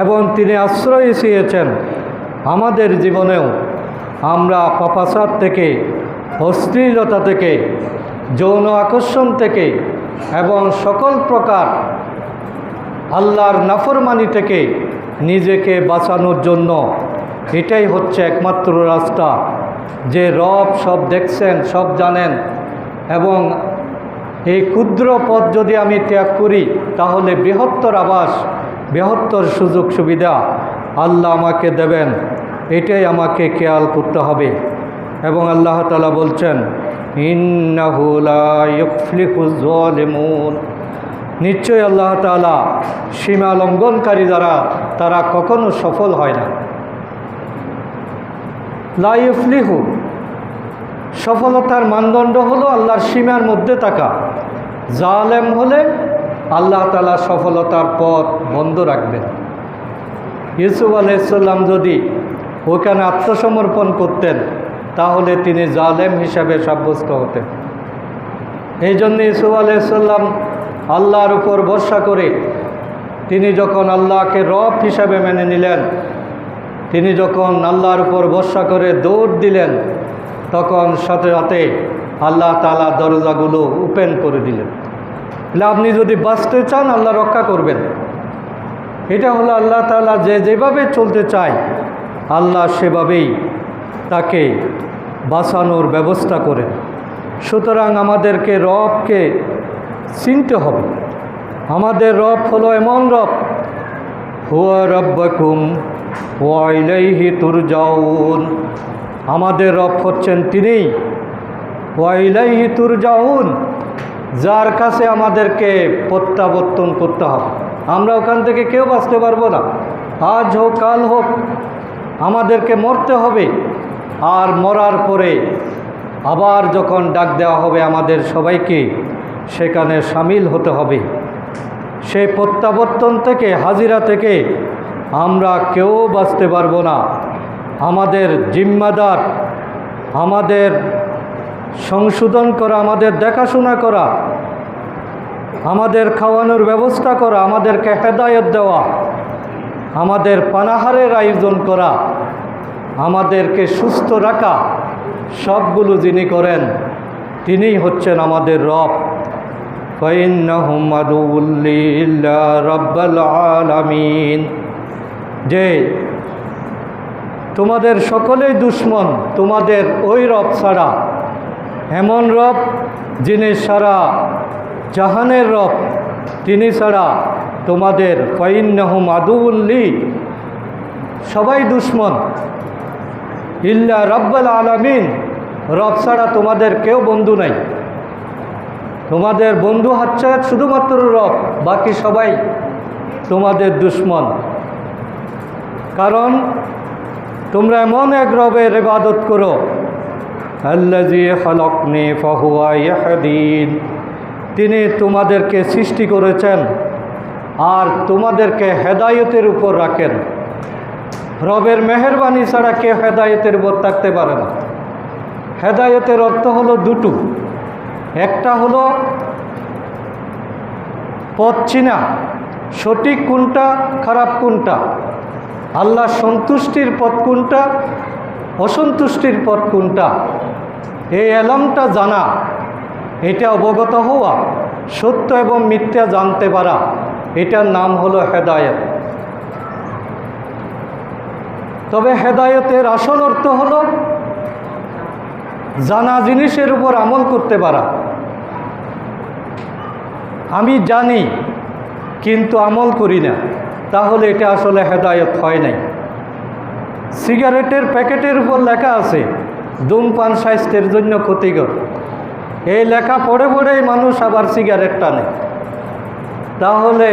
এবং তিনি আশ্রয় চেয়েছেন, আমাদের জীবনেও আমরা পাপাচার থেকে, অশ্লীলতা থেকে, যৌন আকর্ষণ থেকে এবং সকল প্রকার আল্লাহর নাফরমানি থেকে নিজেকে বাঁচানোর জন্য এটাই হচ্ছে একমাত্র রাস্তা। যে রব সব দেখছেন, সব জানেন, এবং এই ক্ষুদ্র পথ যদি আমি ত্যাগ করি তাহলে বৃহত্তর আবাস বৃহত্তর সুযোগ সুবিধা আল্লাহ আমাকে দেবেন, এটাই আমাকে খেয়াল করতে হবে। এবং আল্লাহ তাআলা বলছেন, ইন্নাহু লা ইউফলিহুজ যালিমুন, নিশ্চয়ই আল্লাহ তাআলা সীমা লঙ্ঘনকারী যারা তারা কখনো সফল হয় না। লা ইউফলিহু, সফলতার মানদণ্ড হলো আল্লাহর সীমার মধ্যে থাকা। জালেম হলে আল্লাহ তাআলা সফলতার পথ বন্ধ রাখবেন। ইউসুফ আলাইহিস সালাম যদি ওখানে আত্মসমর্পণ করতেন তাহলে তিনি জালেম হিসাবে সাব্যস্ত হতেন। এই জন্য ইউসুফ আলাইহিস সালাম আল্লাহর উপর ভরসা করে তিনি যখন আল্লাহকে রব হিসাবে মেনে নিলেন, তিনি যখন আল্লাহর উপর ভরসা করে দৌড় দিলেন, তখন সাথে সাথে আল্লাহ তাআলা দরজাগুলো ওপেন করে দিলেন। তাহলে আপনি যদি বাঁচতে চান আল্লাহ রক্ষা করবেন। এটা হলো আল্লাহ তাআলা যেভাবে চলতে চায় আল্লাহ সেভাবেই তাকে বাঁচানোর ব্যবস্থা করেন। সুতরাং আমাদেরকে রবকে চিনতে হবে। আমাদের রব হলো এমন রব, হুয়া রাব্বুকুম ওয়া ইলাইহি তুরজাউন, আমাদের রব হচ্ছেন তিনিই, ওয়া ইলাইহি তুরজাউন, যার কাছে আমাদেরকে প্রত্যাবর্তন করতে হবে। আমরা ওখান থেকে কেউ বাঁচতে পারবো না। আজ হোক কাল হোক আমাদেরকে মরতে হবে, আর মরার পরে আবার যখন ডাক দেওয়া হবে আমাদের সবাইকে সেখানে সামিল হতে হবে। সেই প্রত্যাবর্তন থেকে, হাজিরা থেকে আমরা কেউ বাঁচতে পারবো না। আমাদের জিম্মাদার, আমাদের সংশোধন করা, আমাদের দেখাশোনা করা, আমাদের খাওয়ানোর ব্যবস্থা করা, আমাদেরকে হেদায়েত দেওয়া, আমাদের পানাহারের আয়োজন করা, আমাদেরকে সুস্থ রাখা, সবগুলো যিনি করেন তিনিই হচ্ছেন আমাদের রব। ফাইন্নাহুম আদুউল্লিল্লা রাব্বাল আলামিন, যে তোমাদের সকলেই দুশ্মন তোমাদের ওই রব ছাড়া, এমন রব যিনি সারা জাহানের রব, তিনি ছাড়া তোমাদের ফাইন্নাহুম আদুউল্লি, সবাই দুশ্মন, ইল্লা রাব্বাল আলামিন, রব ছাড়া তোমাদের কেউ বন্ধু নাই। তোমাদের বন্ধু হচ্ছে শুধুমাত্র রব, বাকি সবাই তোমাদের দুশ্মন। কারণ তোমরা এমন এক রবের ইবাদত করো, আল্লাযী খালাকনি ফাহুয়া ইয়াহদিন, তিনি তোমাদেরকে সৃষ্টি করেছেন আর তোমাদেরকে হেদায়েতের উপর রাখেন। রবের মেহেরবানি ছাড়া কেউ হেদায়েতের উপর থাকতে পারে না। হেদায়েতের অর্থ হলো দুটো, একটা হলো পথ চিনা, সঠিক কোনটা খারাপ কোনটা, আল্লাহ সন্তুষ্টির পথ কোনটা অসন্তুষ্টির পথ কোনটা, এই এলমটা জানা, এটা অবগত হওয়া, সত্য এবং মিথ্যা জানতে পারা, এটার নাম হলো হেদায়েত। তবে হেদায়েতের আসল অর্থ হলো জানা জিনিসের উপর আমল করতে পারা। আমি জানি কিন্তু আমল করি না, তাহলে এটা আসলে হেদায়েত হয় নাই। সিগারেটের প্যাকেটের উপর লেখা আছে ধূমপান স্বাস্থ্যের জন্য ক্ষতিকর, এই লেখা পড়ে পড়েই মানুষ আবার সিগারেট টানে, তাহলে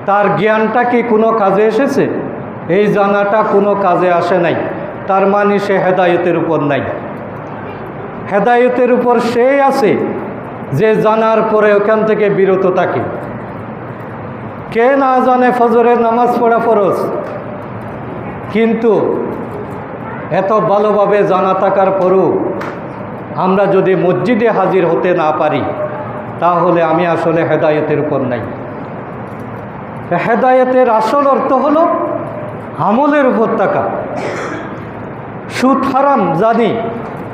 তার জ্ঞানটা কি কোনো কাজে এসেছে? এই জানাটা কোনো কাজে আসে নাই, তার মানে সে হেদায়েতের উপর নাই। হেদায়েতের উপর সেই আছে যে জানার পরে ওখান থেকে বিরত থাকে। কে না জানে ফজরের নামাজ পড়া ফরজ, কিন্তু এত ভালোভাবে জানা থাকার পরও আমরা যদি মসজিদে হাজির হতে না পারি তাহলে আমি আসলে হেদায়েতের উপর নাই। হেদায়েতের আসল অর্থ হলো আমলের উপর থাকা। সুদ হারাম জানি,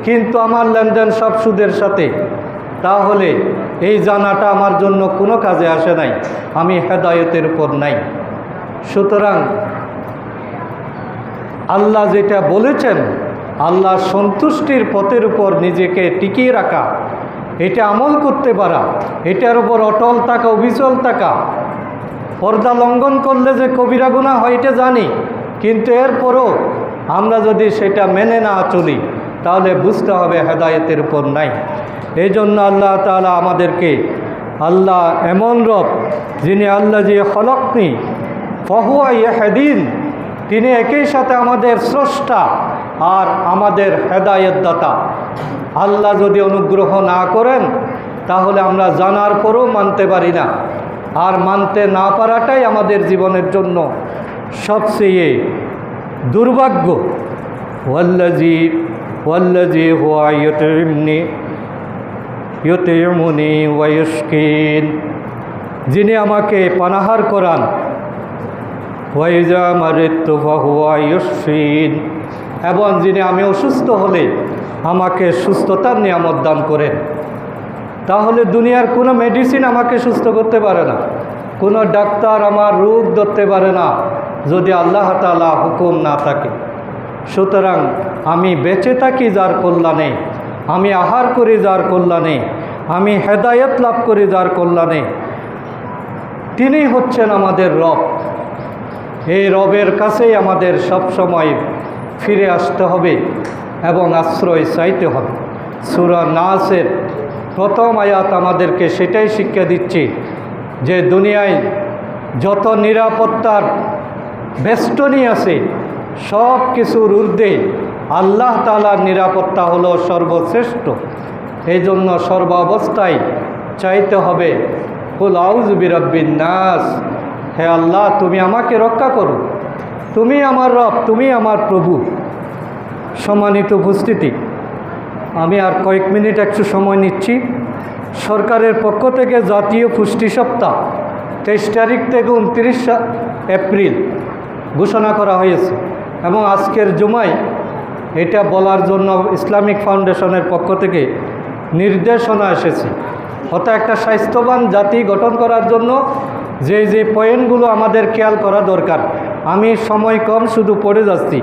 কিন্তু আমার লেনদেন সব সুদের সাথে, তাহলে এই জানাটা আমার জন্য কোনো কাজে আসে নাই, আমি হেদায়েতের উপর নাই। সুতরাং আল্লাহ যেটা বলেছেন, আল্লাহ সন্তুষ্টির পথের উপর নিজেকে টিকিয়ে রাখা, এটা আমল করতে পারা, এটার উপর অটল থাকা, অবিচল থাকা, পর্দা লঙ্ঘন করলে যে কবিরা গুনাহ হয় এটা জানি, কিন্তু এরপরও আমরা যদি সেটা মেনে না চলি তাহলে বুঝতে হবে হেদায়েতের উপর নাই। এই জন্য আল্লাহ তাআলা আমাদেরকে, আল্লাহ এমন রব যিনি আল্লাহ জি খলকনি ফাহুয়া ইয়াহদিন, তিনি একই সাথে আমাদের স্রষ্টা আর আমাদের হেদায়েত দাতা। আল্লাহ যদি অনুগ্রহ না করেন তাহলে আমরা জানার পরও মানতে পারি না, আর মানতে না পারাটাই আমাদের জীবনের জন্য সবচেয়ে দুর্ভাগ্য। ওয়াল্লাজি হুয়া ইউতিমুনি ওয়া ইউসকিন, যিনি আমাকে পানাহার করান, ওয়া ইযা মারিতু ফাহুয়া ইউশফিন, এবং যিনি আমি অসুস্থ হলে আমাকে সুস্থতার নিয়ামত দান করেন। তাহলে দুনিয়ার কোনো মেডিসিন আমাকে সুস্থ করতে পারে না, কোনো ডাক্তার আমার রোগ ধরতে পারে না যদি আল্লাহ তাআলা হুকুম না থাকে। সুতরাং আমি বেঁচে থাকি যার কল্যাণে, আমি আহার করি যার কল্যাণে, আমি হেদায়েত লাভ করি যার কল্যাণে। তিনি হচ্ছেন আমাদের রব। এই রবের কাছেই আমাদের সব সময় ফিরে আসতে হবে এবং আশ্রয় চাইতে হবে। সূরা নাসের প্রথম আয়াত আমাদেরকে সেটাই শিক্ষা দিচ্ছে যে দুনিয়ায় যত নিরাপত্তার বেষ্টনী আছে সব কিছুর ঊর্ধ্বে আল্লাহ তাআলার নিরাপত্তা হলো সর্বশ্রেষ্ঠ। এই জন্য সর্বাবস্থায় চাইতে হবে কুল আউযু বিরাব্বিন নাস, হে আল্লাহ তুমি আমাকে রক্ষা করো, তুমি আমার রব, তুমি আমার প্রভু। সম্মানিত উপস্থিতি, আমি আর কয়েক মিনিট একটু সময় নিচ্ছি। সরকারের পক্ষ থেকে জাতীয় পুষ্টি সপ্তাহ 23 তারিখ থেকে 29 এপ্রিল ঘোষণা করা হয়েছে, এবং আজকের জুমায় এটা বলার জন্য ইসলামিক ফাউন্ডেশনের পক্ষ থেকে নির্দেশনা এসেছে। অর্থাৎ একটা স্বাস্থ্যবান জাতি গঠন করার জন্য যে যে পয়েন্টগুলো আমাদের খেয়াল করা দরকার, আমি সময় কম শুধু পড়ে যাচ্ছি,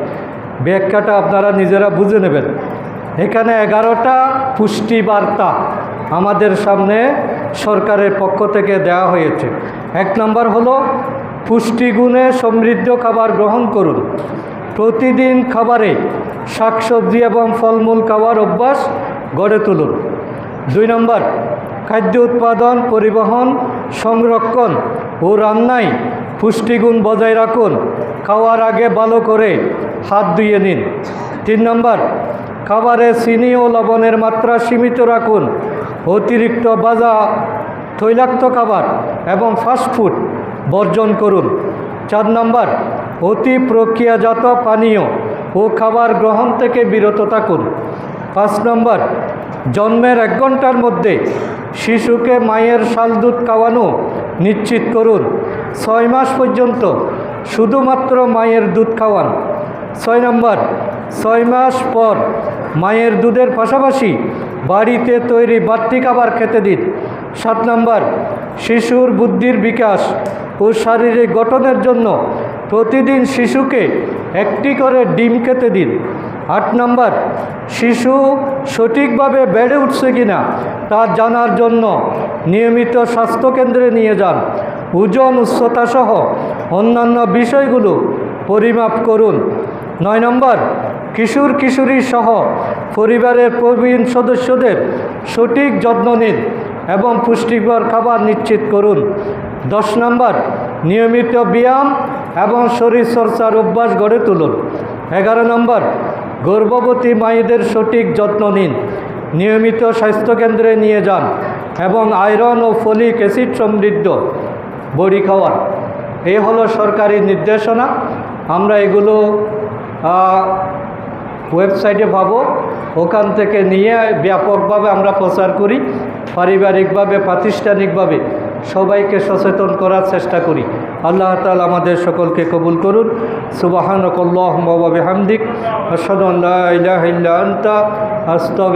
ব্যাখ্যাটা আপনারা নিজেরা বুঝে নেবেন। এখানে 11টা পুষ্টি বার্তা আমাদের সামনে সরকারের পক্ষ থেকে দেওয়া হয়েছে। 1 নম্বর হলো পুষ্টিগুণে সমৃদ্ধ খাবার গ্রহণ করুন, প্রতিদিন খাবারে শাকসবজি এবং ফলমূল খাওয়ার অভ্যাস গড়ে তুলুন। 2 নম্বর খাদ্য উৎপাদন, পরিবহন, সংরক্ষণ ও রান্নায় পুষ্টিগুণ বজায় রাখুন, খাওয়ার আগে ভালো করে হাত ধুয়ে নিন। 3 নম্বর খাবারে চিনি ও লবণের মাত্রা সীমিত রাখুন, অতিরিক্ত ভাজা, তৈলাক্ত খাবার এবং ফাস্টফুড বর্জন করুন। 4 নম্বর অতি প্রক্রিয়াজাত পানীয় ও খাবার গ্রহণ থেকে বিরত থাকুন। 5 নম্বর জন্মের 1 ঘন্টার মধ্যে শিশুকে মায়ের শাল দুধ খাওয়ানো নিশ্চিত করুন। 6 মাস পর্যন্ত শুধুমাত্র মায়ের দুধ খাওয়ান। 6 নম্বর 6 মাস পর মায়ের দুধের পাশাপাশি বাড়িতে তৈরি বাড়তি খাবার খেতে দিন। 7 নম্বর শিশুর বুদ্ধির বিকাশ ও শারীরিক গঠনের জন্য প্রতিদিন শিশুকে 1টি করে ডিম খেতে দিন। 8 নম্বর শিশু সঠিকভাবে বেড়ে উঠছে কিনা তা জানার জন্য নিয়মিত স্বাস্থ্যকেন্দ্রে নিয়ে যান। ওজন, উচ্চতা সহ অন্যান্য বিষয়গুলো পরিমাপ করুন। 9 নম্বর কিশোর কিশোরী সহ পরিবারের প্রবীণ সদস্যদের সঠিক যত্ন নিন এবং পুষ্টিকর খাবার নিশ্চিত করুন। 10 নম্বর নিয়মিত ব্যায়াম এবং শরীরচর্চার অভ্যাস গড়ে তুলুন। 11 নম্বর গর্ভবতী মায়েদের সঠিক যত্ন নিন, নিয়মিত স্বাস্থ্যকেন্দ্রে নিয়ে যান এবং আয়রন ও ফলিক অ্যাসিড সমৃদ্ধ বড়ি খাওয়ান। এই হলো সরকারি নির্দেশনা। আমরা এগুলো ওয়েবসাইটে পাবো, ওখান থেকে নিয়ে ব্যাপকভাবে আমরা প্রচার করি, পারিবারিকভাবে প্রাতিষ্ঠানিকভাবে সবাইকে সচেতন করার চেষ্টা করি। আল্লাহ তাআলা আমাদের সকলকে কবুল করুন। সুবহানাকাল্লাহুম্মা ওয়া বিহামদিক, আশহাদু আল্লা ইলাহা ইল্লা আনতা, আস্তাগফিরুকা।